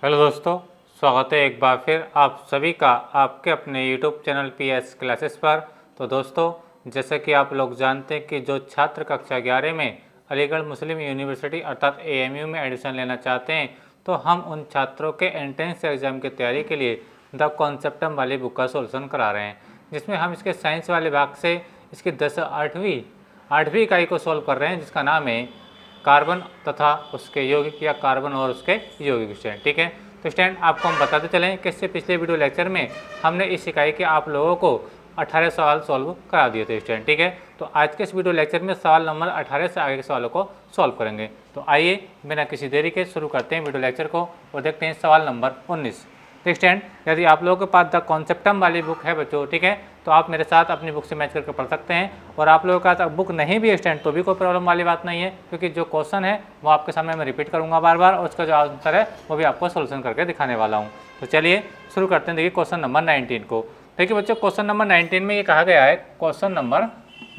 Hello दोस्तों, स्वागत है एक बार फिर आप सभी का आपके अपने यूट्यूब चैनल PS क्लासेस पर। तो दोस्तों, जैसा कि आप लोग जानते हैं कि जो छात्र कक्षा 11 में अलीगढ़ मुस्लिम यूनिवर्सिटी अर्थात AMU में एडमिशन लेना चाहते हैं, तो हम उन छात्रों के एंट्रेंस एग्ज़ाम की तैयारी के लिए द कॉन्सेप्टम वाली बुक का सोल्यूशन करा रहे हैं, जिसमें हम इसके साइंस वाले भाग से इसकी 8वीं इकाई को सॉल्व कर रहे हैं, जिसका नाम है कार्बन तथा उसके यौगिक या कार्बन और उसके यौगिक स्टूडेंट। ठीक है, तो स्टूडेंट आपको हम बताते चलें कि इससे पिछले वीडियो लेक्चर में हमने इस इकाई के आप लोगों को 18 सवाल सॉल्व करा दिए थे स्टूडेंट। ठीक है, तो आज के इस वीडियो लेक्चर में सवाल नंबर 18 से आगे के सवालों को सॉल्व करेंगे। तो आइए बिना किसी देरी के शुरू करते हैं वीडियो लेक्चर को और देखते हैं सवाल नंबर 19। तो स्टूडेंट, यदि आप लोगों के पास द कॉन्सेप्टम वाली बुक है बच्चों, ठीक है, तो आप मेरे साथ अपनी बुक से मैच करके पढ़ सकते हैं। और आप लोगों के पास बुक नहीं भी है स्टूडेंट तो भी कोई प्रॉब्लम वाली बात नहीं है, क्योंकि जो क्वेश्चन है वो आपके सामने मैं रिपीट करूंगा बार बार, और उसका जो आंसर है वो भी आपको सोल्यूशन करके दिखाने वाला हूँ। तो चलिए शुरू करते हैं। देखिए क्वेश्चन नंबर 19 को। देखिए बच्चों, क्वेश्चन नंबर 19 में ये कहा गया है, क्वेश्चन नंबर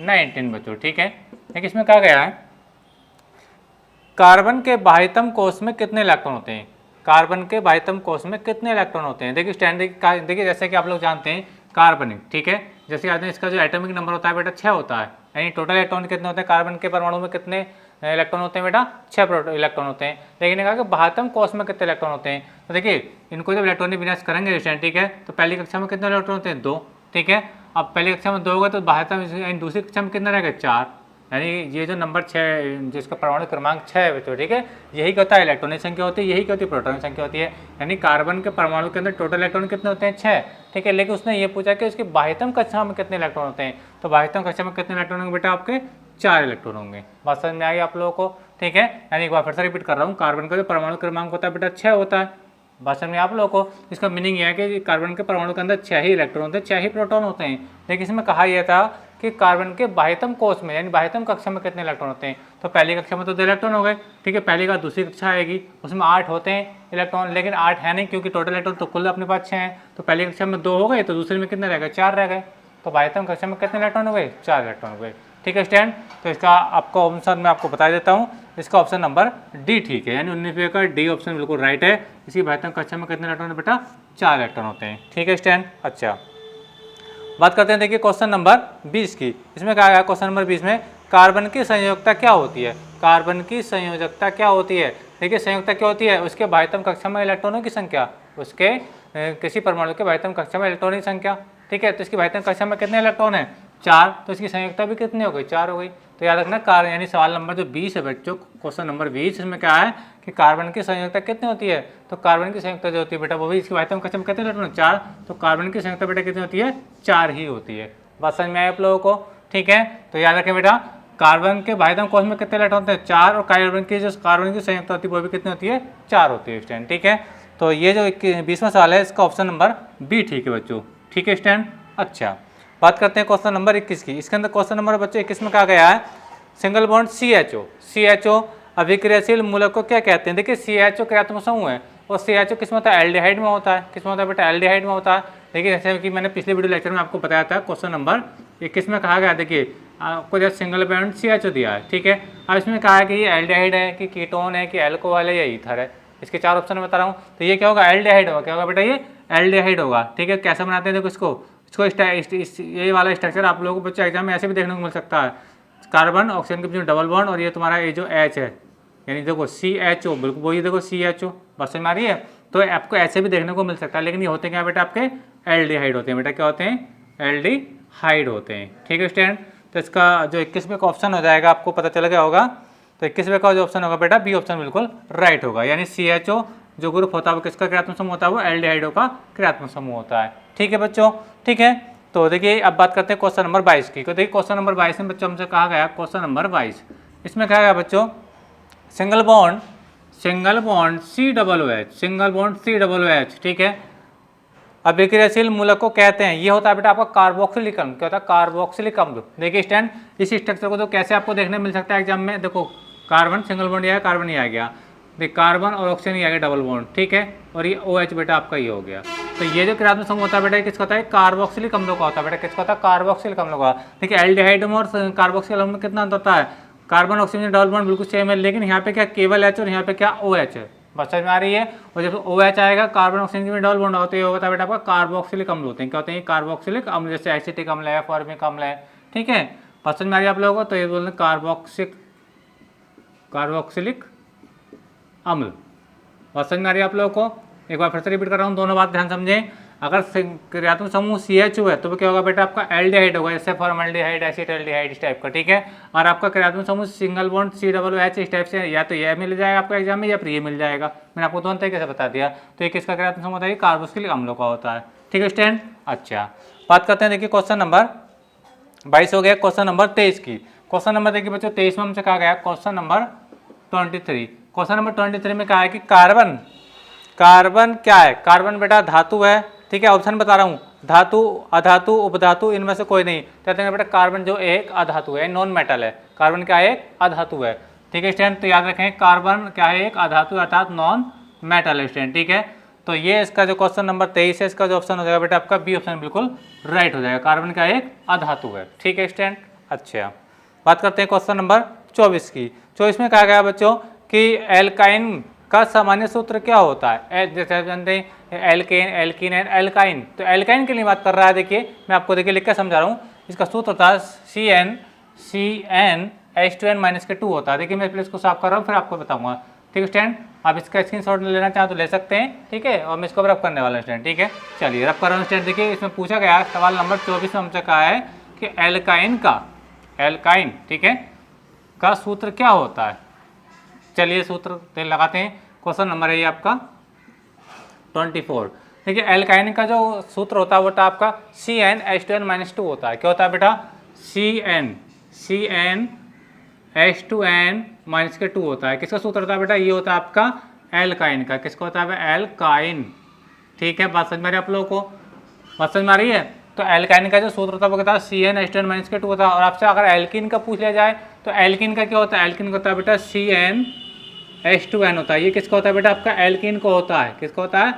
19 बच्चों, ठीक है, देखिए इसमें कहा गया है कार्बन के बाह्यतम कोश में कितने इलेक्ट्रॉन होते हैं। कार्बन के बाह्यतम कोश में कितने इलेक्ट्रॉन होते हैं। देखिए स्टैंडर्ड देखिए, जैसे कि आप लोग जानते हैं कार्बनिक, ठीक है, जैसे कहते हैं इसका जो एटॉमिक नंबर होता है बेटा 6 होता है, यानी टोटल इलेक्ट्रॉन कितने होते हैं कार्बन के परमाणु में, कितने इलेक्ट्रॉन होते हैं बेटा 6 इलेक्ट्रॉन होते हैं। लेकिन कहा कि बाह्यतम कोश में कितने इलेक्ट्रॉन होते हैं। तो देखिए इनको जब इलेक्ट्रॉनिक विन्यास करेंगे स्टूडेंट, ठीक है, तो पहली कक्षा में कितने इलेक्ट्रॉन होते हैं 2, ठीक है। अब पहली कक्षा में 2 होगा तो बाह्यतम, यानी दूसरी कक्षा में कितना रहेगा 4, यानी ये जो नंबर 6 जिसका परमाणु क्रमांक 6 है बच्चों, ठीक है, यही कहता है इलेक्ट्रॉनिक संख्या होती है, यही कहती है प्रोटॉन संख्या होती है। यानी कार्बन के परमाणु के अंदर टोटल इलेक्ट्रॉन कितने होते हैं 6, ठीक है। लेकिन उसने ये पूछा कि उसकी बाह्यतम कक्षा में कितने इलेक्ट्रॉन होते हैं, तो बाह्यतम कक्षा में कितने इलेक्ट्रॉन होंगे बेटा, आपके 4 इलेक्ट्रॉन होंगे। बात समझ में आ गई आप लोगों को, ठीक है। यानी एक बार फिर से रिपीट कर रहा हूँ, कार्बन का जो परमाणु क्रमांक होता है बेटा 6 होता है। बात समझ में आप लोगों को, इसका मीनिंग यह है कि कार्बन के परमाणु के अंदर 6 ही इलेक्ट्रॉन होते हैं, 6 ही प्रोटॉन होते हैं। लेकिन इसमें कहा यह था कि कार्बन के बाह्यतम कोश में यानी बाह्यतम कक्षा में कितने इलेक्ट्रॉन होते हैं। तो पहली कक्षा में तो 2 इलेक्ट्रॉन हो गए, ठीक है, पहली का दूसरी कक्षा आएगी उसमें 8 होते हैं इलेक्ट्रॉन, लेकिन 8 है नहीं क्योंकि टोटल इलेक्ट्रॉन तो कुल अपने पास 6 हैं। तो पहली कक्षा में 2 हो गए तो दूसरे में कितने रह गए 4 रह गए, तो बाह्यतम कक्षा में कितने इलेक्ट्रॉन हो गए 4 इलेक्ट्रॉन हो गए, ठीक है स्टूडेंट। तो इसका आपका ऑप्शन मैं आपको बता देता हूँ, इसका ऑप्शन नंबर डी ठीक है, यानी 19 का डी ऑप्शन बिल्कुल राइट है। इसकी बाह्यतम कक्षा में कितने इलेक्ट्रॉन है बेटा 4 इलेक्ट्रॉन होते हैं, ठीक है स्टूडेंट। अच्छा, बात करते हैं देखिए क्वेश्चन नंबर 20 की। इसमें कहा गया क्वेश्चन नंबर 20 में कार्बन की संयोजकता क्या होती है। कार्बन की संयोजकता क्या होती है। देखिए संयोजकता क्या होती है, उसके बाह्यतम कक्षा में इलेक्ट्रॉनों की संख्या, उसके किसी परमाणु के बाह्यतम कक्षा में इलेक्ट्रॉनों की संख्या, ठीक है। तो इसकी बाह्यतम कक्षा में कितने इलेक्ट्रॉन है 4, तो इसकी संयोजकता भी कितनी हो गई 4 हो गई। तो याद रखना कार्बन, यानी सवाल नंबर जो 20 है बच्चों, क्वेश्चन नंबर 20, इसमें क्या है कि कार्बन की संयोजकता कितनी होती है। तो कार्बन की संयोजकता जो होती है बेटा वो भी इसकी बाह्यतम कक्षा में कितने इलेक्ट्रॉन 4, तो कार्बन की संयोजकता बेटा कितनी होती है 4 ही होती है। बात समझ में आए आप लोगों को, ठीक है। तो याद रखें बेटा कार्बन के बाह्यतम कोश में कितने इलेक्ट्रॉन होते हैं 4, और कार्बन की जो कार्बन की संयोजकता होती है वो भी कितनी होती है 4 होती है स्टूडेंट, ठीक है। तो ये जो 20वां सवाल है इसका ऑप्शन नंबर बी ठीक है बच्चों, ठीक है स्टूडेंट। अच्छा, बात करते हैं क्वेश्चन नंबर 21 की। इसके अंदर क्वेश्चन नंबर बच्चों 21 में कहा गया है सिंगल बॉन्ड CHO अभिक्रियाशील मूलक को क्या कहते हैं। देखिए CHO क्रियात्मक समूह है, और CHO किस में होता है एल्डिहाइड में होता है, किस में होता है बेटा एल्डिहाइड में होता है। देखिए जैसे कि मैंने पिछले वीडियो लेक्चर में आपको बताया था, क्वेश्चन नंबर 21 में कहा गया, देखिए आपको जैसे सिंगल बॉन्ड CHO दिया है, ठीक है। अब इसमें कहा है कि ये एल्डिहाइड है कि कीटोन है कि एल्कोहल है या ईथर है, इसके 4 ऑप्शन में बता रहा हूँ। तो ये क्या होगा एल्डिहाइड होगा, क्या होगा बेटा ये एल्डिहाइड होगा, ठीक है। कैसे बनाते हैं देखो इसको ये वाला स्ट्रक्चर आप लोगों को बच्चे एग्जाम में ऐसे भी देखने को मिल सकता है, कार्बन ऑक्सीजन के बीच डबल बॉन्ड और ये तुम्हारा ये जो H है, यानी देखो CHO, बिल्कुल वही देखो CHO, बस समझ में आ रही है। तो आपको ऐसे भी देखने को मिल सकता है, लेकिन ये होते क्या बेटा आपके एल्डिहाइड होते हैं बेटा, क्या होते हैं एल्डिहाइड होते हैं, ठीक है स्टूडेंट। तो इसका जो 21वें का ऑप्शन हो जाएगा आपको पता चल गया होगा। तो 21वें का जो ऑप्शन होगा बेटा बी ऑप्शन बिल्कुल राइट होगा, यानी CHO जो ग्रुप होता है वो किसका क्रियात्मक समूह होता है, वो एल्डिहाइडों का क्रियात्मक समूह होता है, ठीक है बच्चों, ठीक है। तो देखिए अब बात करते हैं क्वेश्चन नंबर 22 की। तो देखिए क्वेश्चन नंबर 22 में बच्चों हमसे कहा गया, क्वेश्चन नंबर 22 इसमें कहा गया बच्चों सिंगल बॉन्ड COOH, ठीक है, अभिक्रियाशील मूलक को कहते हैं। ये होता है बेटा आपका कार्बोक्सिलिक अम्ल, क्या होता है कार्बोक्सिलिक अम्ल। देखिए स्टूडेंट इस स्ट्रक्चर को तो कैसे आपको देखने मिल सकता है एग्जाम में, देखो कार्बन सिंगल बॉन्ड या कार्बन ही आ गया, देखिए कार्बन और ऑक्सीजन ही आ गया डबल बॉन्ड, ठीक है, और ये OH बेटा आपका ये हो गया। तो ये जो क्रियात्मक समूह होता है बेटा किसका होता है कार्बोक्सिलिक अम्लों का होता है बेटा, किसका होता है कार्बोक्सिलिक अम्लों का। देखिए एल्डिहाइड में और कार्बोक्सिलिक अम्ल में कितना अंतर होता है, कार्बन ऑक्सीजन डबल बॉन्ड बिल्कुल सेम है, लेकिन यहाँ पे क्या केवल H और यहाँ पे क्या OH है, बात समझ में आ रही है। और जब OH आएगा कार्बन ऑक्सीजन में डबल बॉन्ड होता है, ये होता है बेटा आपका कार्बोक्सिलिक अम्ल होते हैं। क्या होते हैं? कार्बोक्सिलिक अम्ल, जैसे एसिटिक अम्ल है, फॉर्मिक अम्ल है, ठीक है। बात समझ में आ रही है आप लोगों को? तो ये बोलते हैं कार्बोक्सिलिक अम्ल। बात समझ में आ रही है आप लोगों को? एक बार फिर से रिपीट कर रहा हूँ, दोनों बात ध्यान समझें। अगर क्रियात्मक समूह CH है तो क्या होगा बेटा आपका एल्डिहाइड होगा, जैसे फॉर्मल्डिहाइड, एसिटाल्डिहाइड, इस टाइप का, ठीक है। और आपका क्रियात्मक समूह सिंगल बॉन्ड COOH इस टाइप से, या तो ये मिल जाएगा आपको एग्जाम में या फिर ये मिल जाएगा। मैंने आपको दोनों तरीके से बता दिया। तो ये किसका क्रियात्मक समूह होता है? कार्बोक्सिलिक अम्लों का होता है, ठीक है स्टूडेंट। अच्छा, बात करते हैं, देखिए क्वेश्चन नंबर 22 हो गया। क्वेश्चन नंबर 23 की, क्वेश्चन नंबर देखिए बच्चों 23 में हमसे कहा गया क्वेश्चन नंबर 23। क्वेश्चन नंबर 23 में कहा है कि कार्बन क्या है? कार्बन बेटा धातु है, ठीक है। ऑप्शन बता रहा हूँ, धातु, अधातु, उपधातु, इनमें से कोई नहीं। कहते हैं बेटा कार्बन जो एक अधातु है, नॉन मेटल है। कार्बन क्या है? एक अधातु है, ठीक है स्टूडेंट। तो याद रखें कार्बन क्या है? एक अधातु अर्थात नॉन मेटल है स्टूडेंट, ठीक है। तो ये इसका जो क्वेश्चन नंबर 23 है, इसका जो ऑप्शन हो जाएगा बेटा आपका बी ऑप्शन बिल्कुल राइट हो जाएगा। कार्बन का एक अधातु है, ठीक है स्टूडेंट। अच्छा, बात करते हैं क्वेश्चन नंबर 24 की। 24 में कहा गया बच्चों कि एल्काइन का सामान्य सूत्र क्या होता है? जैसे आप जानते हैं एल्केन, एल्कीन एंड एल्काइन। तो एल्काइन के लिए बात कर रहा है, देखिए मैं आपको देखिए लिख के समझा रहा हूँ। इसका सूत्र होता है CnH2n-2 होता है। देखिए मैं पहले इसको साफ कर रहा हूँ, फिर आपको बताऊंगा, ठीक है स्टूडेंट। आप इसका स्क्रीनशॉट लेना चाहें तो ले सकते हैं, ठीक है। और मैं इसको रब करने वाला हूँ स्टूडेंट, ठीक है। चलिए रब कर रहा हूँ स्टूडेंट। देखिए इसमें पूछा गया सवाल नंबर 24 में हमसे कहा है कि एल्काइन, ठीक है, का सूत्र क्या होता है? चलिए सूत्र लगाते हैं। क्वेश्चन नंबर है ये आपका 24। देखिए एल्काइन का जो सूत्र होता है वो होता है आपका CnH2n-2 होता है। क्या होता है बेटा? CnH2n-2 होता है। किसका सूत्र होता है बेटा? ये होता है आपका एल्काइन का। किसका होता है? एल्काइन, ठीक है। बात समझ में आ रही है आप लोगों को? बात समझ में आ रही है? तो एल्काइन का जो सूत्र होता है वो कहता है CnH2n-2 होता है। और आपसे अगर एल्किन का पूछ लिया जाए तो एल्किन का क्या होता है? एल्किन का होता है बेटा CnH2n होता है। ये किसका होता है बेटा? आपका एल्किन को होता है। किसका होता है?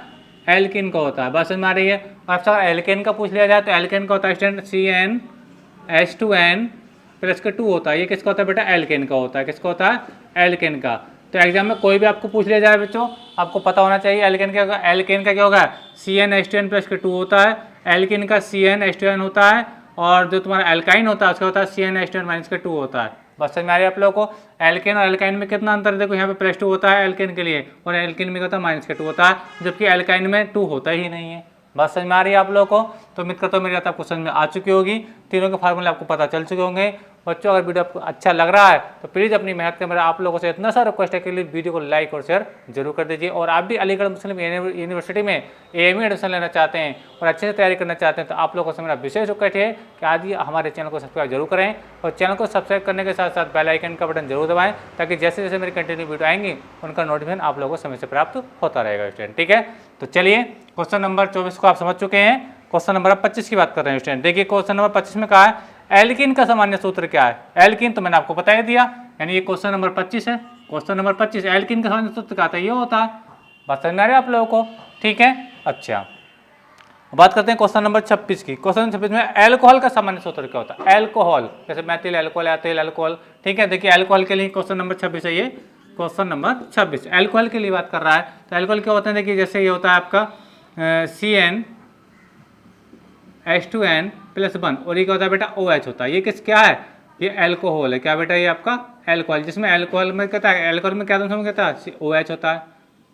एल्किन को होता है। बात समझ में आ रही है? और आपसे अगर एल्केन का पूछ लिया जाए तो एल्केन का होता है स्टूडेंट CnH2n+2 होता है। ये किसका होता है बेटा? एल्केन का होता है। किसका होता है? एल्केन का। तो एग्जाम में कोई भी आपको पूछ लिया जाए बच्चों, आपको पता होना चाहिए एल्केन क्या होगा। एल्केन का क्या होगा? CnH2n+2 होता है। एल्किन का CnH2n होता है। और जो तुम्हारा एल्काइन होता है उसका होता है CnH2n-2 होता है। बस समझ में आ रही है आप लोगों को? एल्केन और एल्काइन में कितना अंतर है? देखो यहाँ पे +2 होता है एल्केन के लिए, और एल्किन में होता है -2 होता है, जबकि एल्काइन में 2 होता ही नहीं है। बात समझ में आ रही है आप लोगों को? तो उम्मीद करता हूँ मेरी बात आपको समझ में आ चुकी होगी। तीनों के फार्मूले आपको पता चल चुके होंगे। बच्चों अगर वीडियो आपको अच्छा लग रहा है तो प्लीज़ अपनी मेहनत के मेरा आप लोगों से इतना सा रिक्वेस्ट है कि वीडियो को लाइक और शेयर जरूर कर दीजिए। और आप भी अलीगढ़ मुस्लिम यूनिवर्सिटी में AME एडमिशन लेना चाहते हैं और अच्छे से तैयारी करना चाहते हैं तो आप लोगों से मेरा विशेष रिक्वेस्ट है कि आज ही हमारे चैनल को सब्सक्राइब जरूर करें। और चैनल को सब्सक्राइब करने के साथ साथ बेल आइकन का बटन जरूर दबाएं, ताकि जैसे जैसे मेरी कंटिन्यू वीडियो आएंगी उनका नोटिफिकेशन आप लोगों को समय से प्राप्त होता रहेगा स्टूडेंट, ठीक है। तो चलिए क्वेश्चन नंबर 24 को आप समझ चुके हैं। क्वेश्चन नंबर 25 की बात कर रहे हैं स्टूडेंट। देखिए क्वेश्चन नंबर 25 में कहा है एल्किन का सामान्य सूत्र क्या है? एल्किन तो मैंने आपको बता ही दिया, यानी ये क्वेश्चन नंबर 25 है। क्वेश्चन नंबर 25 एल्किन का सामान्य सूत्र क्या होता है? ये होता है। बात समझ में आ रही है आप लोगों को? ठीक है। अच्छा, बात करते हैं क्वेश्चन नंबर 26 की। क्वेश्चन नंबर 26 में एल्कोहल का सामान्य सूत्र क्या होता है? एल्कोहल, जैसे मैथिल एल्कोहल या तेल एल्कोहल, ठीक है। देखिए एल्कोहल के लिए क्वेश्चन नंबर 26 है। ये क्वेश्चन नंबर 26 एल्कोहल के लिए बात कर रहा है। तो एल्कोहल क्या होता है? देखिए जैसे ये होता है आपका CnH2n+1 और ये क्या होता है बेटा? OH होता है। ये क्या है? ये एल्कोहल है। क्या बेटा? ये आपका एल्कोहल, जिसमें एल्कोहल में कहता है, एल्कोहल में क्या दोनों कहता है? OH होता है,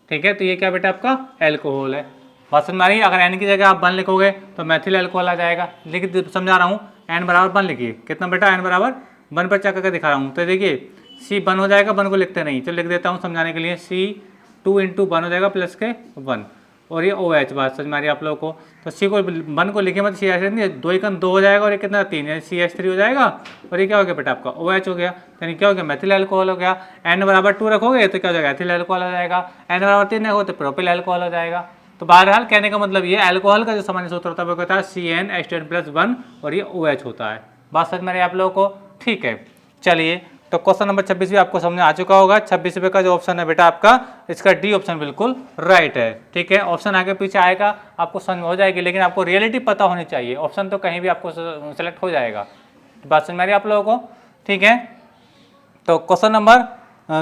ठीक है। तो ये क्या बेटा? आपका एल्कोहल है। बात समझ में आ रही है? अगर N की जगह आप 1 लिखोगे तो मैथिल एल्कोहल आ जाएगा। लेकिन समझा रहा हूँ, N बराबर 1 लिखिए। कितना बेटा? N बराबर 1 पर चक्कर दिखा रहा हूँ। तो देखिए C 1 हो जाएगा, 1 को लिखते नहीं, तो लिख देता हूँ समझाने के लिए। C2 × 1 हो जाएगा प्लस के 1, और ये OH। बात समझ में आ रही है आप लोगों को? तो C को 1 को लिखे मत, CH नहीं, 2 × 2 हो जाएगा, और ये कितना 3 है, CH3 हो जाएगा, और ये क्या हो गया बेटा? आपका OH हो गया। यानी क्या हो गया? मैथिल एल्कोहल हो गया। N बराबर 2 रखोगे तो क्या हो जाएगा? एथिल एल्कोहल हो जाएगा। N बराबर 3 रखोगे तो प्रोपिल एल्कोहल हो जाएगा। तो बहरहाल कहने का मतलब ये एल्कोहल का जो सामान्य सूत्र होता है वो कहता है CnH2n+1 और ये OH होता है। बात समझ में आ रही है आप लोगों को? ठीक है। चलिए तो क्वेश्चन नंबर 26 भी आपको समझ में आ चुका होगा। 26 का जो ऑप्शन है बेटा आपका, इसका D ऑप्शन बिल्कुल राइट है, ठीक है। ऑप्शन आगे पीछे आएगा आपको समझ में हो जाएगी, लेकिन आपको रियलिटी पता होनी चाहिए। ऑप्शन तो कहीं भी आपको सेलेक्ट हो जाएगा। बात समझ में आ रही है आप लोगों को? ठीक है। तो क्वेश्चन नंबर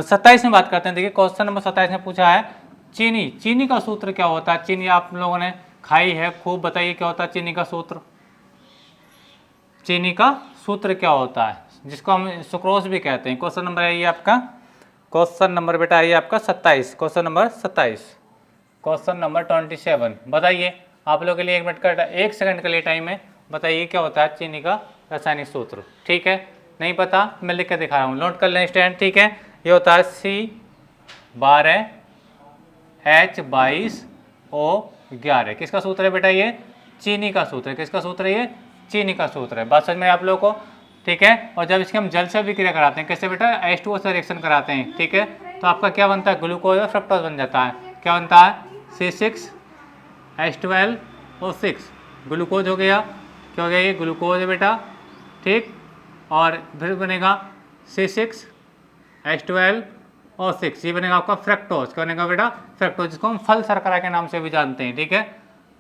27 में बात करते हैं। देखिए क्वेश्चन नंबर 27 में पूछा है चीनी, चीनी का सूत्र क्या होता है? चीनी आप लोगों ने खाई है खूब, बताइए क्या होता है चीनी का सूत्र? चीनी का सूत्र क्या होता है, जिसको हम सुक्रोज भी कहते हैं? क्वेश्चन नंबर है ये आपका, क्वेश्चन नंबर बेटा है आपका 27, क्वेश्चन नंबर 27, क्वेश्चन नंबर 27। बताइए, आप लोगों के लिए 1 मिनट का 1 सेकंड के लिए टाइम है, बताइए क्या होता है चीनी का रासायनिक सूत्र? ठीक है, नहीं पता मैं लिख के दिखा रहा हूँ, नोट कर लें स्टूडेंट। ठीक है, ये होता है C12H22O11। किसका सूत्र है बेटा? ये चीनी का सूत्र है। किसका सूत्र है? ये चीनी का सूत्र है। बात समझ में आप लोगों को? ठीक है, और जब इसके हम जल से विक्रिया कराते हैं, कैसे बेटा? H2O से रिएक्शन कराते हैं। ठीक है, तो आपका क्या बनता है? ग्लूकोज और फ्रक्टोज बन जाता है। क्या बनता है? C6H12O6 ग्लूकोज हो गया। क्या हो गया? ये ग्लूकोज है बेटा, ठीक। और फिर बनेगा C6H12O6, ये बनेगा आपका फ्रक्टोज। क्या बनेगा बेटा? फ्रक्टोज, जिसको हम फल शर्करा के नाम से भी जानते हैं। ठीक है,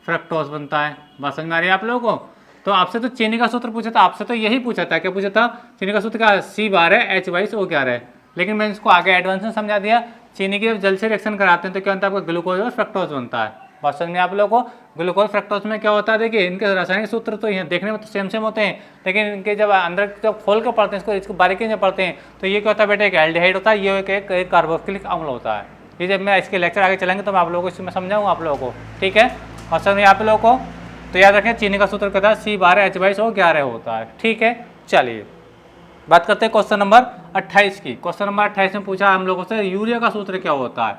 फ्रक्टोज बनता है। बात समझ में आ रही है आप लोगों को? तो आपसे तो चीनी का सूत्र पूछा था, आपसे तो यही पूछा था। क्या पूछा था? चीनी का सूत्र क्या है? C12H22O11 है। लेकिन मैंने इसको आगे एडवांस में समझा दिया। चीनी की जब जल से रिएक्शन कराते हैं तो क्या बनता है? आपका ग्लूकोज और फ्रक्टोज बनता है। बात समझ में आप लोगों को? ग्लूकोज फ्रक्टोज में क्या होता है? देखिए, इनके रासायनिक सूत्र तो ये देखने में तो सेम होते हैं, लेकिन इनके जब अंदर जब खोल कर पढ़ते हैं, इसको बारीकी से पढ़ते हैं, तो ये क्या होता है बेटा? एक एल्डिहाइड होता है, ये एक कार्बोक्सिलिक अम्ल होता है। ये जब मैं इसके लेक्चर आगे चलेंगे तो मैं आप लोगों को इसमें समझाऊंगा आप लोगों को। ठीक है, और समझ में आप लोगों को? तो याद रखें, चीनी का सूत्र कहता है C12H22O11 होता है। ठीक है, चलिए बात करते हैं क्वेश्चन नंबर 28 की। क्वेश्चन नंबर 28 में पूछा हम लोगों से यूरिया का सूत्र क्या होता है?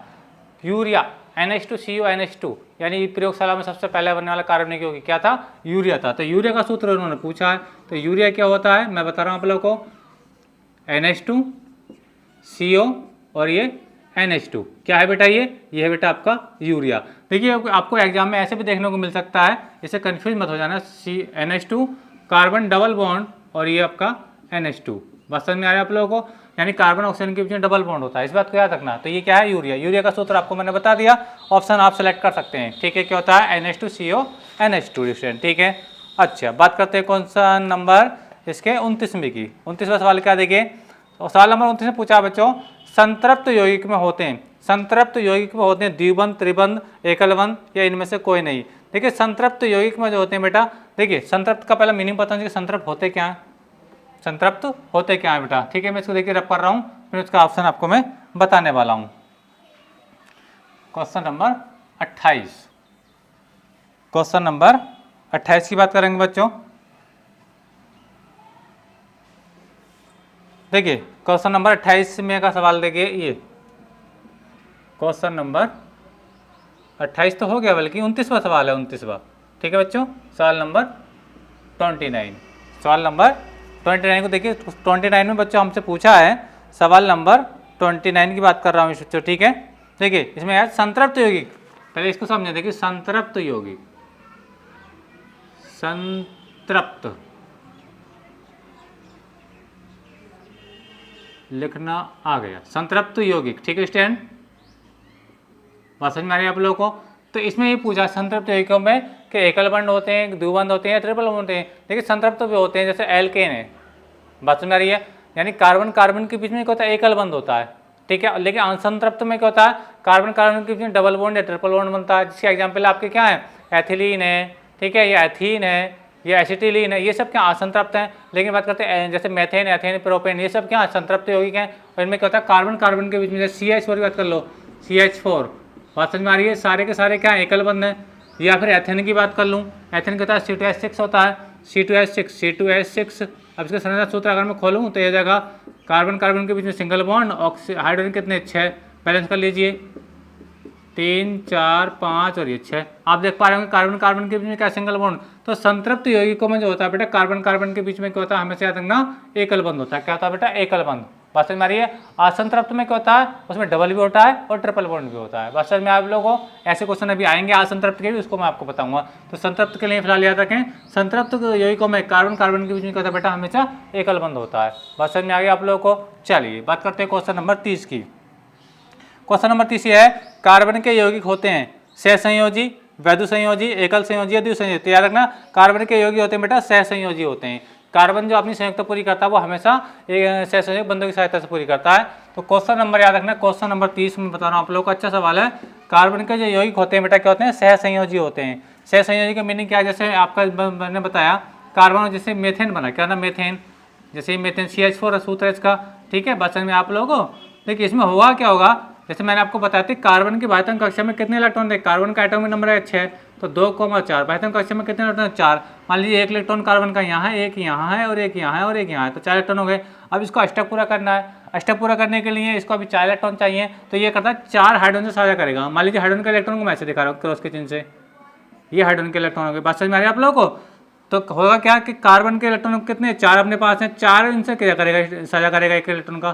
यूरिया NH2CO NH2, यानी प्रयोगशाला में सबसे पहले बनने वाला कार्बनिक यौगिक क्या था? यूरिया था। तो यूरिया का सूत्र उन्होंने पूछा है। तो यूरिया क्या होता है मैं बता रहा हूँ आप लोगों को। NH2CO और ये NH2 क्या है बेटा? ये है बेटा आपका यूरिया। देखिए, आपको एग्जाम में ऐसे भी देखने को मिल सकता है, इसे कंफ्यूज मत हो जाना। NH2 कार्बन डबल बॉन्ड और ये आपका NH2। बस समझ में आ रहा है आप लोगों को? यानी कार्बन ऑक्सीजन के बीच में डबल बॉन्ड होता है, इस बात को याद रखना। तो ये क्या है? यूरिया। यूरिया का सूत्र आपको मैंने बता दिया, ऑप्शन आप सेलेक्ट कर सकते हैं। ठीक है, क्या होता है? NH2CO NH2 student. ठीक है, अच्छा बात करते हैं क्वेश्चन नंबर इसके 29वें की। 29वां सवाल क्या? देखिए, सवाल नंबर 29 में पूछा बच्चों, संतृप्त यौगिक में होते हैं, संतृप्त यौगिक में होते हैं द्विबंध, त्रिबंध, एकल बंध या इनमें से कोई नहीं। देखिए, संतृप्त यौगिक में जो होते हैं बेटा, देखिए संतृप्त का पहला मीनिंग पता है कि संतृप्त होते क्या है? संतृप्त होते क्या है बेटा? ठीक है, मैं इसको देखिए रब कर रहा हूँ, फिर उसका ऑप्शन आपको मैं बताने वाला हूँ। क्वेश्चन नंबर 28, क्वेश्चन नंबर 28 की बात करेंगे बच्चों। देखिए, क्वेश्चन नंबर 28 में का सवाल देखिए, ये क्वेश्चन नंबर 28 तो हो गया, बल्कि 29वां सवाल है, 29वां। ठीक है बच्चों, सवाल नंबर 29, सवाल नंबर 29 को देखिए। 29 में बच्चों हमसे पूछा है, सवाल नंबर 29 की बात कर रहा हूँ बच्चों। ठीक है, देखिए इसमें यार संतृप्त यौगिक, पहले इसको समझे। देखिए, संतृप्त यौगिक, संतृप्त लिखना आ गया, संतृप्त यौगिक। ठीक है स्टूडेंट, बात समझ में आ रही है आप लोगों को? तो इसमें ये पूछा संतृप्त यौगिकों में कि एकल बंध होते हैं, द्विबंध होते हैं या ट्रिपल बंध होते हैं। देखिए, संतृप्त भी होते हैं, जैसे एल्केन है। बात समझ में आ रही है? यानी कार्बन कार्बन के बीच में क्या होता है? एकल बंध होता है। ठीक है, लेकिन असंतृप्त में क्या होता है? कार्बन कार्बन के बीच में डबल बॉन्ड या ट्रिपल बॉन्ड बनता है, जिसके एग्जाम्पल आपके क्या है? एथिलीन है, ठीक है, या एथीन है, या एसिटिलीन है, ये सब क्या असंतृप्त हैं। लेकिन बात करते हैं जैसे मेथेन, एथेन, प्रोपेन, ये सब क्या संतृप्त यौगिक हैं। और इनमें क्या होता है? कार्बन कार्बन के बीच में, जैसे CH4 की बात कर लो, CH4, बात समझ में आ रही है? सारे के सारे क्या एकल बंध हैं। या फिर एथेन की बात कर लूँ, एथेन के साथ C2H6 होता है, C2H6। अब इसका संरचना सूत्र अगर मैं खोलूँ तो यह जगह कार्बन कार्बन के बीच में सिंगल बॉन्ड, हाइड्रोजन कितने? 6। बैलेंस कर लीजिए, 3, 4, 5 और ये 6। आप देख पा रहे होंगे कार्बन कार्बन के बीच में क्या सिंगल बॉन्ड। तो संतृप्त यौगिकों में जो होता है बेटा, कार्बन कार्बन के बीच में क्या होता है? हमेशा याद रखना, एकल बंध होता है। क्या होता है बेटा? एकल बंध। बात समझ में आ रही है? असंतृप्त में क्या होता है? उसमें डबल भी होता है और ट्रिपल बॉन्ड भी होता है। बात समझ में आप लोगों को? ऐसे क्वेश्चन अभी आएंगे असंतृप्त के भी, उसको मैं आपको बताऊंगा। तो संतृप्त के लिए फिलहाल याद रखें, संतृप्त यौगिकों में कार्बन कार्बन के बीच में क्या होता है बेटा? हमेशा एकल बंध होता है। बात समझ में आ गया आप लोगों को? चलिए बात करते हैं क्वेश्चन नंबर 30 की। क्वेश्चन नंबर 30 है, कार्बन के यौगिक होते हैं सहसंयोजी, वैद्युत संयोजी, एकल संयोजी या द्विसंयोजी। तो याद रखना, कार्बन के यौगिक होते हैं बेटा सहसंयोजी होते हैं। कार्बन जो अपनी संयुक्त पूरी करता है वो हमेशा सहसंयोजक बंधों की सहायता से पूरी करता है। तो क्वेश्चन नंबर याद रखना, क्वेश्चन नंबर 30 में बता रहा हूँ आप लोगों को, अच्छा सवाल है। कार्बन के जो यौगिक होते हैं बेटा क्या होते हैं, सहसंयोजी होते हैं। सहसंयोजी का मीनिंग क्या है, जैसे आपका मैंने बताया कार्बन जैसे मेथेन बना, क्या ना मेथेन, जैसे मेथेन CH4 सूत्र है इसका, ठीक है। बचन में आप लोगों को देखिए इसमें होगा क्या होगा, जैसे मैंने आपको बताया था कार्बन की बाह्यतम कक्षा में कितने इलेक्ट्रॉन थे, कार्बन का एटॉमिक नंबर है 6, तो 2,4, बाह्यतम कक्षा में कितने इलेक्ट्रॉन, 4। मान लीजिए एक इलेक्ट्रॉन कार्बन का यहाँ है, एक यहाँ है और एक यहाँ है और एक यहाँ है, तो 4 इलेक्ट्रॉन हो गए। अब इसको अष्टक पूरा करना है, अष्टक पूरा करने के लिए इसको अभी 4 इलेक्ट्रॉन चाहिए, तो ये करता है 4 हाइड्रोजन से साझा करेगा। मान लीजिए हाइड्रोजन का इलेक्ट्रॉन को मैं ऐसे दिखा रहा हूँ क्रॉस के चिन्ह से, ये हाइड्रोजन के इलेक्ट्रॉन हो गए। बात समझ में आ रही है आप लोगों को। तो होगा क्या कि कार्बन के इलेक्ट्रॉन कितने, 4 अपने पास हैं, 4 इनसे क्या करेगा, साझा करेगा एक इलेक्ट्रॉन का।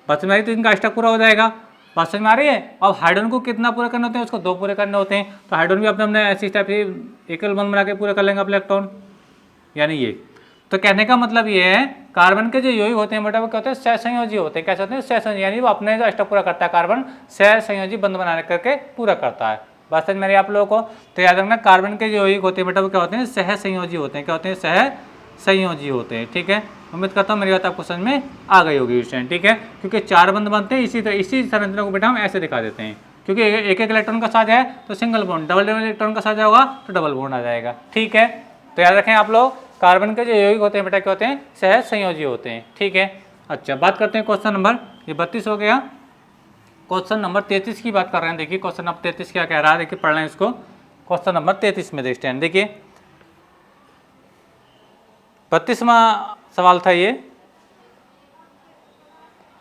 बात समझ में आ रही, तो इनका अष्टक पूरा हो जाएगा। बात समझ में आ रही है। अब हाइड्रोजन को कितना पूरा करने होते हैं, उसको 2 पूरे करने होते हैं, तो हाइड्रोजन भी अपने हमने ऐसी टाइप से एकल बंध बना के पूरे कर लेंगे अपने इलेक्ट्रॉन, यानी ये। तो कहने का मतलब ये है कार्बन के जो यौगिक होते हैं बेटा वो क्या होते हैं, सहसंयोजी होते हैं। कैसे होते हैं, सहसंयोजी, यानी वो अपने जो अष्टक पूरा करता है कार्बन, सहसंयोजी बंध बनाने करके पूरा करता है। बात समझ में आ रही है आप लोगों को। तो याद रखना कार्बन के जो यौगिक होते हैं बेटा वो क्या होते हैं, सहसंयोजी होते हैं। क्या होते हैं, सहसंयोजी होते हैं, ठीक है। उम्मीद करता हूँ मेरी बात आपको समझ में आ गई होगी स्टूडेंट, ठीक है। क्योंकि 4 बंध बनते हैं, इसी संरचना को बेटा हम ऐसे दिखा देते हैं, क्योंकि एक एक इलेक्ट्रॉन का साझा है तो सिंगल बॉन्ड, डबल इलेक्ट्रॉन का साझा होगा तो डबल बॉन्ड आ जाएगा, ठीक है। तो याद रखें आप लोग कार्बन के जो यौगिक होते हैं बेटा क्या होते हैं, सहसंयोजी होते हैं, ठीक है। अच्छा, बात करते हैं क्वेश्चन नंबर, ये 32 हो गया। क्वेश्चन नंबर 33 की बात कर रहे हैं। देखिए क्वेश्चन नंबर 33 क्या कह रहा है, देखिए पढ़ रहे हैं इसको। क्वेश्चन नंबर 33 में देखते हैं, देखिए 32वां सवाल था ये।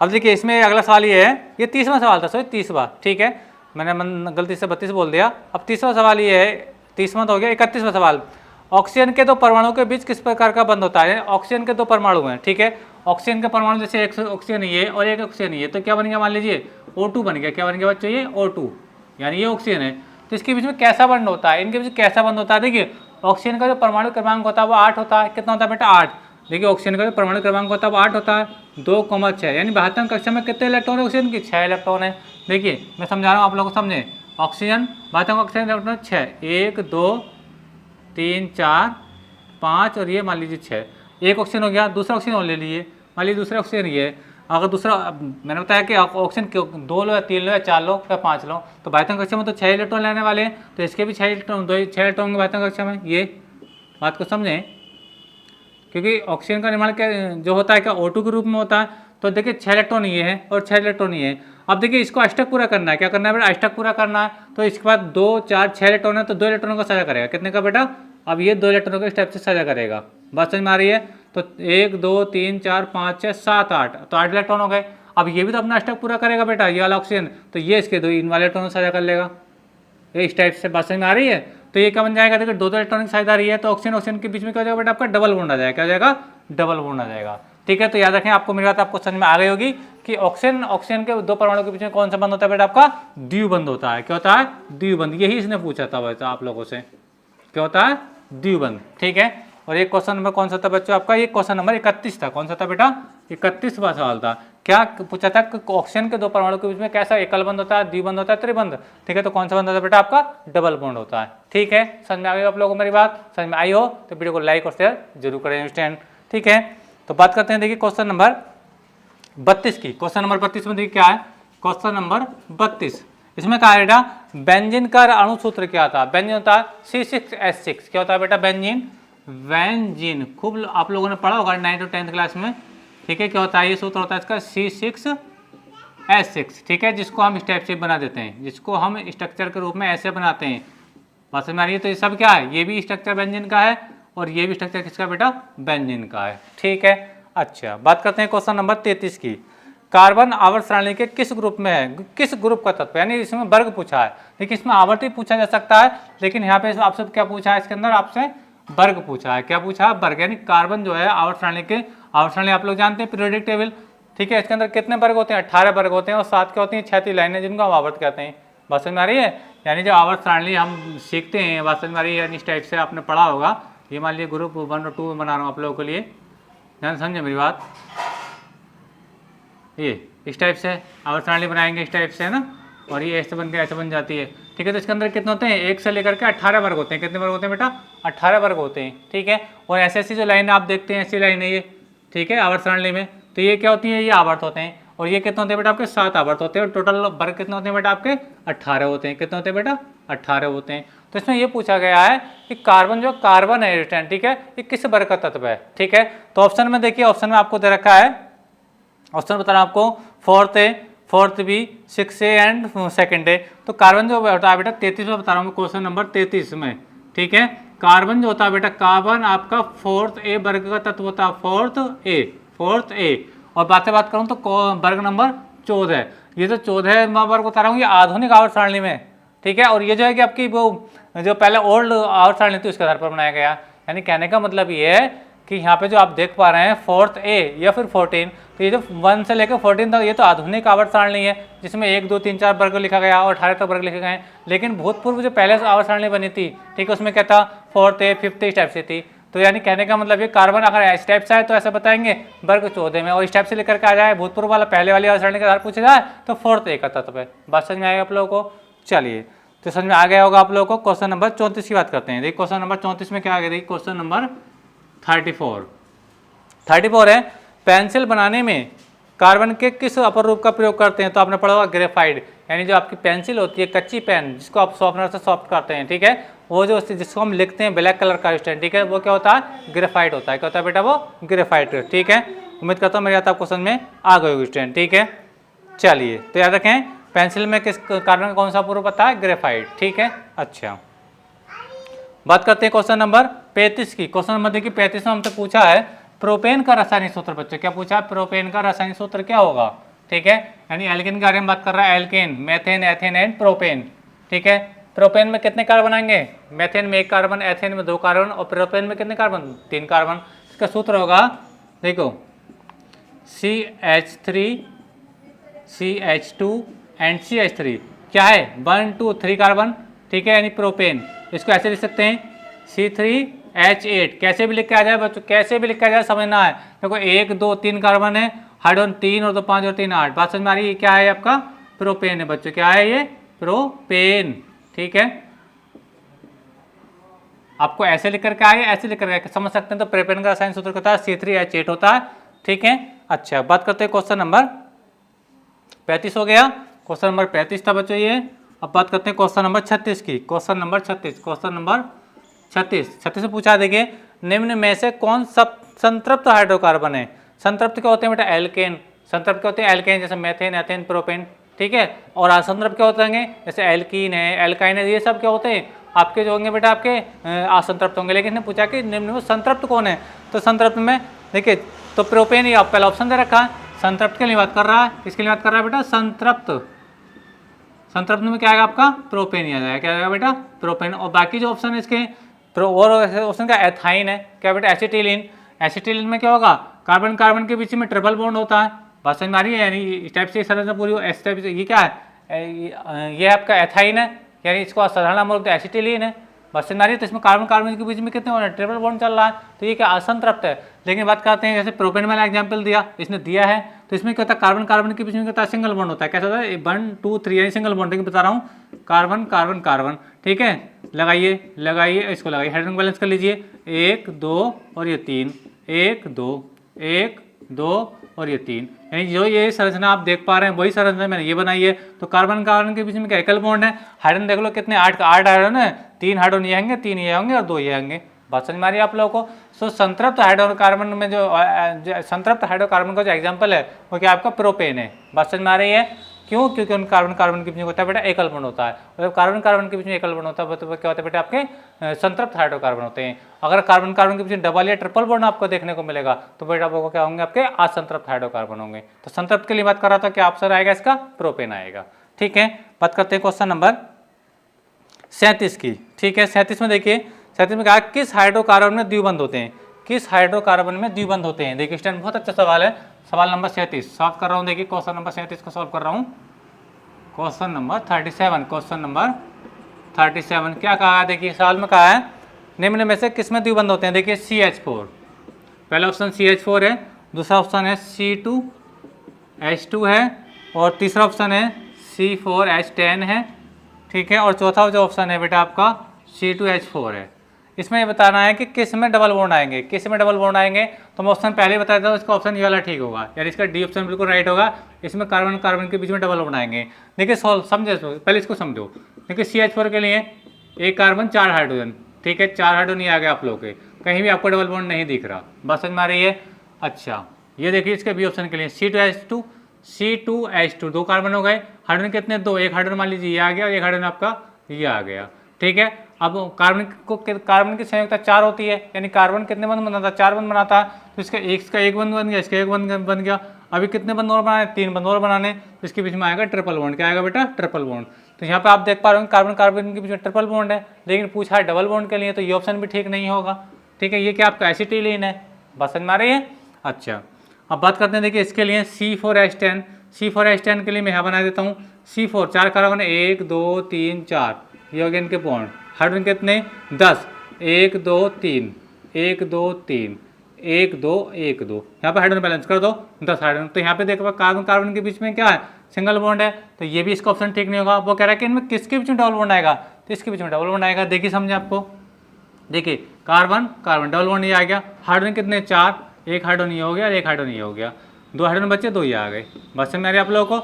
अब देखिए इसमें अगला सवाल ये है, ये 30वां सवाल था, सॉरी 30वां, ठीक है। मैंने गलती से 32 बोल दिया। अब 30वां सवाल ये है, 30वां तो हो गया। 31वां सवाल, ऑक्सीजन के 2 परमाणुओं के बीच किस प्रकार का बंध होता है। ऑक्सीजन के 2 परमाणु हैं, ठीक है। ऑक्सीजन के परमाणु जैसे एक ऑक्सीजन ये और एक ऑक्सीजन ये, तो क्या बन गया, मान लीजिए O2 बन गया। क्या बन गया बच्चों, ये O2, यानी ये ऑक्सीजन है। तो इसके बीच में कैसा बंध होता है, इनके बीच कैसा बंध होता है। देखिए ऑक्सीजन का जो परमाणु क्रमांक होता है वो 8 होता है। कितना होता है बेटा, 8। देखिए ऑक्सीजन का जो परमाणु क्रमांक होता है वो 8 होता है, 2,6, यानी बाह्यतम कक्षा में कितने इलेक्ट्रॉन है ऑक्सीजन की, 6 इलेक्ट्रॉन है। देखिए मैं समझा रहा हूँ आप लोगों को समझे, ऑक्सीजन बाह्यतम कक्षा में इलेक्ट्रॉन 6, 1 2 3 4 5 और ये मान लीजिए 6। एक ऑक्सीजन हो गया, दूसरा ऑक्सीजन और ले लीजिए, मान लीजिए दूसरा ऑक्सीजन ये। अगर दूसरा मैंने बताया कि ऑक्सीजन 2 लो या 3 लो या 4 लो या 5 लो, तो बाह्यतम कक्षा में तो 6 इलेक्ट्रॉन लेने वाले हैं, तो इसके भी 6 इलेक्ट्रॉन, 6 इलेक्ट्रॉन बाह्यतम कक्षा में। ये बात को समझें, क्योंकि ऑक्सीजन का निर्माण क्या जो होता है क्या O2 के रूप में होता है। तो देखिए 6 इलेक्ट्रॉन ये है और 6 इलेक्ट्रॉन ये है। अब देखिए इसको अष्टक पूरा करना है, क्या करना है बेटा, अष्टक पूरा करना है। तो इसके बाद 2 4 6 इलेक्ट्रॉन है, तो 2 इलेक्ट्रॉनों का साझा करेगा, कितने का बेटा, अब ये 2 इलेक्ट्रॉनों के स्टेप से साझा करेगा। बात समझ में आ रही है। तो 1 2 3 4 5 6 7 8, तो 8 इलेक्ट्रॉन हो गए। अब ये भी तो अपना अष्टक पूरा करेगा बेटा, ये वाला ऑक्सीजन, तो ये इसके 2 इन वाले इलेक्ट्रॉनों साझा कर लेगा, ये इस टाइप से। बात समझ में आ रही है। तो ये क्या बन जाएगा, देखिए 2 इलेक्ट्रॉनिक साझेदारी है, तो ऑक्सीजन के बीच में क्या हो जाएगा बेटा, आपका डबल बॉन्ड आ जाएगा। क्या हो जाएगा, डबल बॉन्ड आ जाएगा, ठीक है। तो याद रखें, आपको मेरी बात आपको समझ में आ गई होगी कि ऑक्सीजन के 2 परमाणु के बीच में कौन सा बंध होता है बेटा, आपका द्विबंध होता है। क्या होता है, द्विबंध। यही इसने पूछा था बेटा आप लोगों से, क्या होता है, द्विबंध, ठीक है। और ये क्वेश्चन नंबर कौन सा था बच्चों आपका, ये क्वेश्चन नंबर 31 था। कौन सा था बेटा, 31वां सवाल था। क्या पूछा था कि ऑक्सीजन के 2 परमाणु के बीच में कैसा एकल बंध होता है, द्विबंध होता है, त्रिबंध, ठीक है। तो कौन सा बंध होता है बेटा, आपका डबल बॉन्ड होता है, ठीक है। समझ में आ गई आप लोगों को मेरी बात, समझ में आई हो तो वीडियो को लाइक और शेयर जरूर करें स्टूडेंट, ठीक है। तो बात करते हैं, देखिए क्वेश्चन नंबर 32 की। क्वेश्चन नंबर 32 में देखिए क्या है, क्वेश्चन नंबर 32, इसमें कहा बेटा बेंजीन का अणु सूत्र क्या था। बेंजीन होता है C6H6। क्या होता है बेटा, बेंजीन, बेंजीन खूब आप लोगों ने पढ़ा होगा 9th और 10th क्लास में, ठीक है। क्या होता है, ये सूत्र होता है इसका C6H6, ठीक है, जिसको हम इस टाइप से बना देते हैं, जिसको हम स्ट्रक्चर के रूप में ऐसे बनाते हैं। बात समझ में आ रही है। तो ये सब क्या है, ये भी स्ट्रक्चर बेंजीन का है और ये भी स्ट्रक्चर किसका बेटा, बेंजीन का है, ठीक है। अच्छा, बात करते हैं क्वेश्चन नंबर 33 की। कार्बन आवर्त सारणी के किस ग्रुप में है, किस ग्रुप का तत्व, यानी इसमें वर्ग पूछा है। देखिए इसमें आवर्त ही पूछा जा सकता है, लेकिन यहाँ पे आपसे क्या पूछा है, इसके अंदर आपसे वर्ग पूछा है। क्या पूछा है, वर्ग, यानी कार्बन जो है आवर्त सारणी के, आवर्त सारणी आप लोग जानते हैं पीरियोडिक टेबल, ठीक है। इसके अंदर कितने वर्ग होते हैं, 18 वर्ग होते हैं और 7 क्या होती हैं, क्षैतिज लाइनें, जिनको हम आवर्त कहते हैं। बात समझ में आ रही है। यानी जो आवर्त सारणी हम सीखते हैं, बात समझ में आ रही है, यानी इस टाइप से आपने पढ़ा होगा। ये मान लीजिए ग्रुप 1 और 2 बना रहा हूँ आप लोगों के लिए, ध्यान समझे मेरी बात। ये इस टाइप से आवर्त सारणी बनाएंगे, इस टाइप से, है ना, और ये ऐसे बन के ऐसे बन जाती है, ठीक है। तो इसके अंदर कितने होते हैं, 1 से लेकर के 18 वर्ग होते हैं। कितने वर्ग होते हैं बेटा, 18 वर्ग होते हैं, ठीक है। और ऐसी ऐसी जो लाइन आप देखते हैं, ऐसी लाइन है ये, ठीक है, आवर्त सारणी में, तो ये क्या होती है, ये आवर्त होते हैं। और ये कितने होते हैं बेटा आपके 7 आवर्त होते हैं। और टोटल वर्ग कितने होते हैं बेटा आपके 18 होते हैं। कितने होते हैं बेटा 18 होते हैं। तो इसमें ये पूछा गया है कि कार्बन जो कार्बन है स्टूडेंट, ठीक है, ये किस वर्ग का तत्व है, ठीक है। तो ऑप्शन में देखिए, ऑप्शन में आपको दे रखा है, ऑप्शन बता रहा हूँ आपको, 4th A, 4th B, 6A and 2nd A। तो कार्बन जो होता है बेटा 33 में बता रहा हूँ, क्वेश्चन नंबर 33 में, ठीक है। कार्बन जो होता है बेटा, कार्बन आपका 4th A वर्ग का तत्व होता है, 4th A। और बात करूँ तो वर्ग नंबर 14 है। ये जो 14 वर्ग बता रहा हूँ, ये आधुनिक आवर्त सारणी में, ठीक है। और ये जो है कि आपकी वो जो पहले ओल्ड आवर्त सारणी थी उसके आधार पर बनाया गया। यानी कहने का मतलब ये है कि यहाँ पे जो आप देख पा रहे हैं 4th A या फिर 14, तो ये जो 1 से लेकर 14 तक ये तो आधुनिक आवर्त सारणी है, जिसमें 1 2 3 4 वर्ग लिखा गया और 18 तक वर्ग लिखे गए हैं। लेकिन भूतपूर्व जो पहले आवर्त सारणी बनी थी, ठीक है, उसमें क्या था, 4th A 5th इस टाइप से थी। तो यानी कहने का मतलब ये कार्बन अगर इस टाइप से आए तो ऐसा बताएंगे वर्ग 14 में, और इस टाइप से लेकर के आ जाए भूतपूर्व वाला पहले वाली आवर्त सारणी के आधार पूछा जाए तो 4th A का तत्व है। बात समझ में आएगा आप लोगों को? चलिए, तो समझ में आ गया होगा आप लोगों को। क्वेश्चन नंबर 34 की बात करते हैं। देखिए क्वेश्चन नंबर 34 में क्या आ गया, देखिए क्वेश्चन नंबर 34 है, पेंसिल बनाने में कार्बन के किस अपर रूप का प्रयोग करते हैं। तो आपने पढ़ा होगा ग्रेफाइट, यानी जो आपकी पेंसिल होती है, कच्ची पेन जिसको आप शॉर्पनर से सॉफ्ट करते हैं, ठीक है, वो जो जिसको हम लिखते हैं ब्लैक कलर का स्टैंड, ठीक है, वो क्या होता है, ग्रेफाइट होता है। क्या होता है बेटा, वो ग्रेफाइट, ठीक है। उम्मीद करता हूँ मेरी बात आपको समझ में आ गई होगी स्टैंड, ठीक है। चलिए, तो याद रखें पेंसिल में किस कार्बन का कौन सा अपर रूप आता है, ग्रेफाइट, ठीक है। अच्छा, बात करते हैं क्वेश्चन नंबर 35 की। क्वेश्चन नंबर देखिए 35 में हमसे पूछा है प्रोपेन का रासायनिक सूत्र। बच्चों क्या पूछा है, प्रोपेन का रासायनिक सूत्र क्या होगा, ठीक है। यानी एल्केन के बारे में बात कर रहा है, alkane, methane, ethane and propane, ठीक है। प्रोपेन में कितने कार्बन आएंगे, मेथेन में 1 कार्बन, एथेन में 2 कार्बन और प्रोपेन में कितने कार्बन, 3 कार्बन। इसका सूत्र होगा, देखो, CH3 CH2 एंड CH3 क्या है, 1 2 3 कार्बन, ठीक है, यानी प्रोपेन। इसको ऐसे लिख सकते हैं C3H8, कैसे भी लिख के आ जाए बच्चों, कैसे भी लिख के आ जाए, समझना है। देखो 1 2 3 कार्बन है, हाइड्रोजन 3 और 2 5 और 3 8। बात समझ में आ रही है, क्या है आपका प्रोपेन है बच्चों, क्या है ये, प्रोपेन, ठीक है। आपको ऐसे लिख करके आए, ऐसे लिख करके समझ सकते हैं। तो प्रोपेन का रासायनिक सूत्र होता है C3H8 होता है, ठीक है। अच्छा, बात करते हैं क्वेश्चन नंबर 35 हो गया, क्वेश्चन नंबर 35 था बच्चों ये। अब बात करते हैं क्वेश्चन नंबर 36 की। क्वेश्चन नंबर 36 में पूछा, देखिए निम्न में से कौन सब संतृप्त हाइड्रोकार्बन है। संतृप्त क्या होते हैं बेटा, एल्केन। संतृप्त क्या होते हैं, एल्केन, जैसे मेथेन, एथेन, प्रोपेन, ठीक है। और असंतृप्त क्या होते हैं, जैसे एल्कीन है, एल्काइन है, ये सब क्या होते हैं आपके जो होंगे बेटा, आपके असंतृप्त होंगे। लेकिन ने पूछा कि निम्न में संतृप्त कौन है, तो संतृप्त में देखिए तो प्रोपेन ही आप पहला ऑप्शन दे रखा है। संतृप्त के लिए बात कर रहा है, किसके लिए बात कर रहा है बेटा, संतृप्त। संतृप्त में क्या आएगा आपका, प्रोपेन ही आ जाएगा, क्या आएगा बेटा, प्रोपेन। और बाकी जो ऑप्शन है इसके और ऑप्शन का एथाइन है, क्या बेटा, एसिटिलीन। एसिटिलीन में क्या होगा, कार्बन कार्बन के बीच में ट्रिपल बॉन्ड होता है। बात समझ में आ रही है, यानी इस टाइप से संरचना पूरी इस टाइप से, ये क्या है, ये आपका एथाइन है, यानी इसको साधारण नाम बोलते हैं एसिटिलीन है। बस समझ में आ रही है। तो इसमें कार्बन कार्बन के बीच में कितने होने, ट्रिपल बॉन्ड चल रहा है, तो ये क्या असंतृप्त है। लेकिन बात करते हैं जैसे प्रोपेन वाला एग्जाम्पल दिया, इसने दिया है, तो इसमें क्या होता है, कार्बन कार्बन के बीच में क्या होता है, सिंगल बॉन्ड होता है। कैसा होता है, 1 2 3 यानी सिंगल बॉन्ड, लेकिन बता रहा हूँ कार्बन कार्बन कार्बन, ठीक है। लगाइए इसको लगाइए, हाइड्रोजन बैलेंस कर लीजिए, 1 2 और ये 3, 1 2 1 2 और ये 3, यानी जो ये संरचना आप देख पा रहे हैं वही संरचना मैंने ये बनाई है। तो कार्बन कार्बन के बीच में क्या एकल बॉन्ड है। हाइड्रोजन देख लो कितने, 8 हाइड्रोजन है, 3 हाइड्रोजन ये होंगे, 3 ये होंगे और 2 ये होंगे। बात समझ में आ रही है आप लोगों को। सो संतृप्त हाइड्रोकार्बन में जो संतृप्त हाइड्रोकार्बन का जो एग्जाम्पल है वो क्या आपका प्रोपेन है। बात समझ में आ रही है, क्यों, क्योंकि उन कार्बन कार्बन के बीच में होता है बेटा एकल बॉन्ड होता है। और जब कार्बन कार्बन के बीच में एकल बॉन्ड होता है तो क्या होता है बेटा, आपके संतृप्त हाइड्रोकार्बन होते हैं। अगर कार्बन कार्बन के बीच में डबल या ट्रिपल बॉन्ड आपको देखने को मिलेगा तो बेटा आपको क्या होंगे, आपके असंतृप्त हाइड्रोकार्बन होंगे। तो संतृप्त के लिए बात कर रहा था, क्या ऑप्शन आएगा इसका, प्रोपेन आएगा, ठीक है। बात करते हैं क्वेश्चन नंबर 37 की, ठीक है। 37 में देखिए, 37 में कहा किस हाइड्रोकार्बन में द्विबंध होते हैं, किस हाइड्रोकार्बन में द्विबंध होते हैं। देखिए स्टूडेंट बहुत अच्छा सवाल है, सवाल नंबर 37 सॉल्व कर रहा हूँ। देखिए क्वेश्चन नंबर 37 को सॉल्व कर रहा हूँ। क्वेश्चन नंबर 37, क्वेश्चन नंबर 37 क्या कहा है, देखिए सवाल में कहा है निम्न में से किस में द्विबंध होते हैं। देखिए CH4, पहला ऑप्शन CH4 है, दूसरा ऑप्शन है C2H2 है और तीसरा ऑप्शन है C4H10 है, ठीक है। और चौथा जो ऑप्शन है बेटा आपका C2H4 है। इसमें ये बताना है कि किस में डबल बॉन्ड आएंगे, किस में डबल बॉन्ड आएंगे। तो मैं ऑप्शन पहले बता देता हूँ, इसका ऑप्शन ये वाला ठीक होगा, यानी इसका डी ऑप्शन बिल्कुल राइट होगा। इसमें कार्बन कार्बन के बीच में डबल बॉन्ड आएंगे। देखिए सॉल्व समझे, पहले इसको समझो। देखिए CH4 के लिए एक कार्बन 4 हाइड्रोजन, ठीक है, 4 हाइड्रोजन ये आ गया आप लोगों के, कहीं भी आपको डबल बॉन्ड नहीं दिख रहा, बस समझ में आ रही है। अच्छा ये देखिए इसके बी ऑप्शन के लिए C2H2 2 कार्बन हो गए, हाइड्रोजन कितने, 2, एक हाइड्रोजन मान लीजिए ये आ गया और एक हाइड्रोजन आपका ये आ गया, ठीक है। अब कार्बन की संयुक्ता 4 होती है, यानी कार्बन कितने बंध बनाता है, 4 बंध बनाता है। तो इसका एक बंध बन गया, इसका एक बंध बन गया। अभी कितने बंध और बनाने, 3 बंध और बनाने, तो इसके बीच में आएगा ट्रिपल बॉन्ड। क्या आएगा बेटा, ट्रिपल बॉन्ड। तो यहाँ पे आप देख पा रहे हो कार्बन कार्बन के बीच में ट्रिपल बॉन्ड है, लेकिन पूछा है डबल बॉन्ड के लिए, तो ये ऑप्शन भी ठीक नहीं होगा, ठीक है। ये क्या आपका एसिटिलीन है, बात समझ में आ रही है। अच्छा अब बात करते हैं, देखिए इसके लिए C4H10 के लिए मैं यहाँ बना देता हूँ C4, 4 कार्बन 1 2 3 4, ये हो गया इनके बॉन्ड। हाइड्रोजन कितने, 10, 1 2 3 1 2 3 1 2 1 2, यहाँ पे हाइड्रोजन बैलेंस कर दो 10 हाइड्रोजन। तो यहाँ पे देखो कार्बन कार्बन के बीच में क्या है, सिंगल बॉन्ड है, तो ये भी इसका ऑप्शन ठीक नहीं होगा। वो कह रहा है कि इनमें किसके बीच में डबल बॉन्ड आएगा, तो इसके बीच में डबल बॉन्ड आएगा। देखिए समझे आपको, देखिए कार्बन कार्बन डबल बॉन्ड ये आ गया। हाइड्रोजन कितने, 4, एक हाइड्रोजन ये हो गया और एक हाइड्रोजन ये हो गया, 2 हाइड्रोजन बचे, 2 ये आ गए, बस समझ में आ रही है आप लोगों को,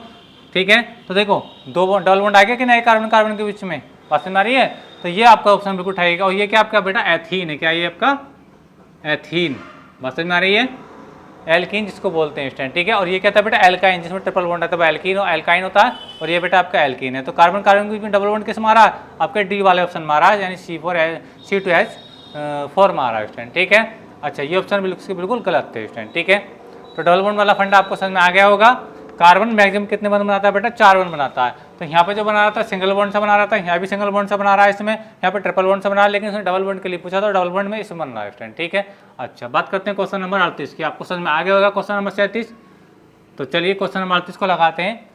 ठीक है। तो देखो 2 डबल बॉन्ड आ गया कि नहीं कार्बन कार्बन के बीच में, बस समझ में आ रही है। तो ये आपका ऑप्शन बिल्कुल उठाएगा। और ये क्या आपका बेटा एथीन है, क्या ये आपका एथीन, बस समझ में आ रही है, एल्कीन जिसको बोलते हैं स्टैंड, ठीक है। और ये क्या था बेटा एल्काइन, जिसमें ट्रिपल बॉन्ड है, तो एल्कीन और एल्काइन होता है, और ये बेटा आपका एल्कीन है। तो कार्बन कार्बन के बीच में डबल बॉन्ड किस मारा, आपके डी वाले ऑप्शन मारा, यानी C2H4 मारा स्टैंड, ठीक है। अच्छा ये ऑप्शन बिल्कुल गलत थे स्टैंड, ठीक है। तो डबल बॉन्ड वाला फंडा आपको समझ में आ गया होगा। कार्बन मैक्सिमम कितने बॉन्ड बनाता है बेटा, 4 बॉन्ड बनाता है। तो यहाँ पे जो बना रहा था सिंगल बॉन्ड से बना रहा था, यहाँ भी सिंगल बॉन्ड से बना रहा है, इसमें यहाँ पे ट्रिपल बॉन्ड से बना रहा है, लेकिन इसमें डबल बॉन्ड के लिए पूछा था, डबल बॉन्ड में इसमें बन रहा है स्टैंड, ठीक है। अच्छा बात करते हैं क्वेश्चन नंबर 38 की, आपको समझ में आ गया होगा क्वेश्चन नंबर 37। तो चलिए क्वेश्चन नंबर 38 को लगाते हैं।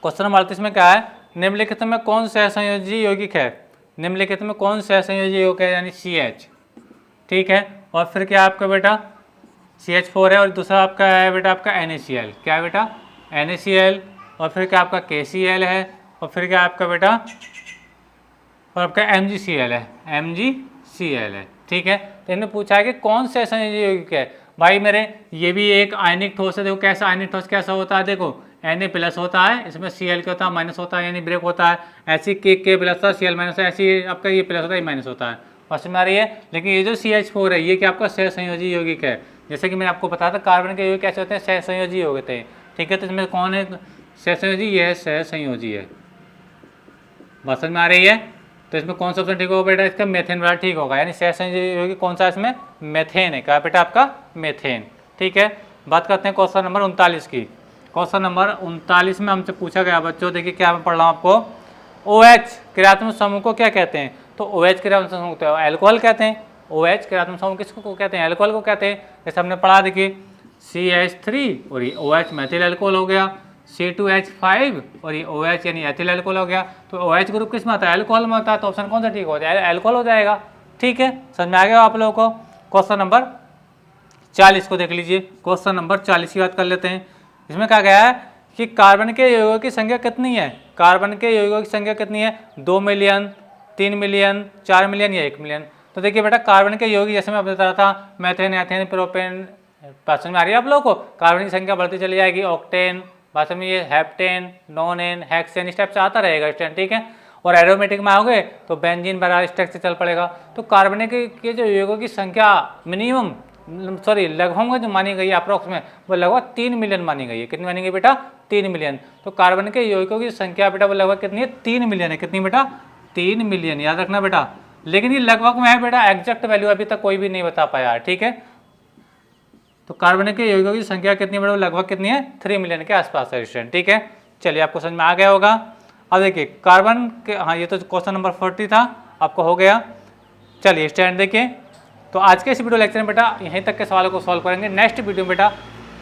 क्वेश्चन नंबर 38 में क्या है, निम्नलिखित में कौन सहसंयोजी यौगिक है, निम्नलिखित में कौन सहसंयोजी यौगिक है, यानी CH, ठीक है। और फिर क्या आपका बेटा CH4 है, और दूसरा आपका है बेटा आपका NaCl, क्या है बेटा NaCl, और फिर क्या आपका KCl है, और फिर क्या आपका बेटा और आपका MgCl है, ठीक है। तो इन्होंने पूछा है कि कौन से सहसंयोजी यौगिक है। भाई मेरे ये भी एक आयनिक ठोस है, देखो कैसा आयनिक ठोस कैसा होता है, देखो Na+ होता है, इसमें Cl क्या होता है, माइनस होता है, यानी ब्रेक होता है। ऐसी K+ होता है, Cl- ऐसी आपका ये प्लस होता है, ये माइनस होता है, समझ में आ रही है। लेकिन ये जो CH4 है ये क्या आपका सहसंयोजी यौगिक है। जैसे कि मैंने आपको बताया था कार्बन के यौगिक कैसे होते हैं, सहसंयोजी यौगिक हैं, ठीक है। तो इसमें कौन है सहसंयोजी, ये है सहसंयोजी है, बात समझ में आ रही है। तो इसमें कौन सा ऑप्शन ठीक होगा बेटा, इसका मेथेन वाला ठीक होगा, यानी सहसंयोजी यौगिक कौन सा, इसमें मेथेन है, क्या बेटा आपका मेथेन, ठीक है। बात करते हैं क्वेश्चन नंबर 39 की। क्वेश्चन नंबर 39 में हमसे पूछा गया बच्चों, देखिए क्या मैं पढ़ रहा हूँ आपको, OH क्रियात्मक समूह को क्या कहते हैं। तो OH क्रियात्मक समूह को एल्कोहल कहते हैं। OH क्रियात्मक समूह किसको कहते हैं, एल्कोहल को कहते हैं। जैसे हमने पढ़ा देखिए CH3 और ये OH मेथिल एल्कोहल हो गया, C2H5 और ये OH यानी एथिल एल्कोहल हो गया। तो OH ग्रुप किस में आता है, एल्कोहल में आता है। तो ऑप्शन कौन सा ठीक हो जाएगा, एल्कोहल हो जाएगा, ठीक है। समझ में आ गया आप लोगों को। क्वेश्चन नंबर 40 को देख लीजिए। क्वेश्चन नंबर 40 की बात कर लेते हैं। इसमें कहा गया है कि कार्बन के यौगिकों की संख्या कितनी है, कार्बन के यौगिकों की संख्या कितनी है, 2 मिलियन, 3 मिलियन, 4 मिलियन या 1 मिलियन। तो देखिए बेटा कार्बन के यौगिक जैसे मैं बता रहा था, मेथेन, एथेन, प्रोपेन, बात में आ रही है आप लोगों को। कार्बन की संख्या बढ़ती चली जाएगी, ऑक्टेन, बात में ये हेप्टेन, नोनेन, हेक्सेन, इस टाइप से आता रहेगा स्टैंड, ठीक है। और एरोमेटिक में आओगे तो बेंजीन वगैरह इस टाइप से चल पड़ेगा। तो कार्बन के जो यौगिकों की संख्या मिनिमम लगभग जो मानी गई है अप्रोक्स में, वो लगभग 3 मिलियन मानी गई है। कितनी मानी गई बेटा, 3 मिलियन। तो कार्बन के यौगिकों की संख्या बेटा वो लगभग कितनी है, 3 मिलियन है। कितनी बेटा, 3 मिलियन, याद रखना बेटा। लेकिन ये लगभग में है बेटा, एग्जैक्ट वैल्यू अभी तक कोई भी नहीं बता पाया, ठीक है। तो कार्बन के यौगिकों की संख्या कितनी बेटा, लगभग कितनी है, 3 मिलियन के आसपास है स्टूडेंट, ठीक है। चलिए आपको समझ में आ गया होगा। अब देखिए कार्बन के, हाँ ये तो क्वेश्चन नंबर 40 था, आपको हो गया। चलिए स्टूडेंट देखिए, तो आज के इस वीडियो लेक्चर में बेटा यहीं तक के सवालों को सॉल्व करेंगे। नेक्स्ट वीडियो में बेटा,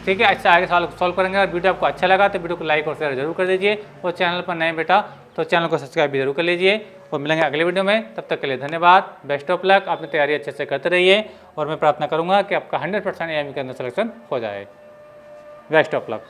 ठीक है, अच्छा आगे सवाल को सॉल्व करेंगे। अगर वीडियो आपको अच्छा लगा तो वीडियो को लाइक और शेयर जरूर कर दीजिए, और चैनल पर नए बेटा तो चैनल को सब्सक्राइब भी जरूर कर लीजिए। और मिलेंगे अगले वीडियो में, तब तक के लिए धन्यवाद, बेस्ट ऑफ लक। अपनी तैयारी अच्छे से करते रहिए, और मैं प्रार्थना करूंगा कि आपका 100% AIME के अंदर सिलेक्शन हो जाए। Best of luck.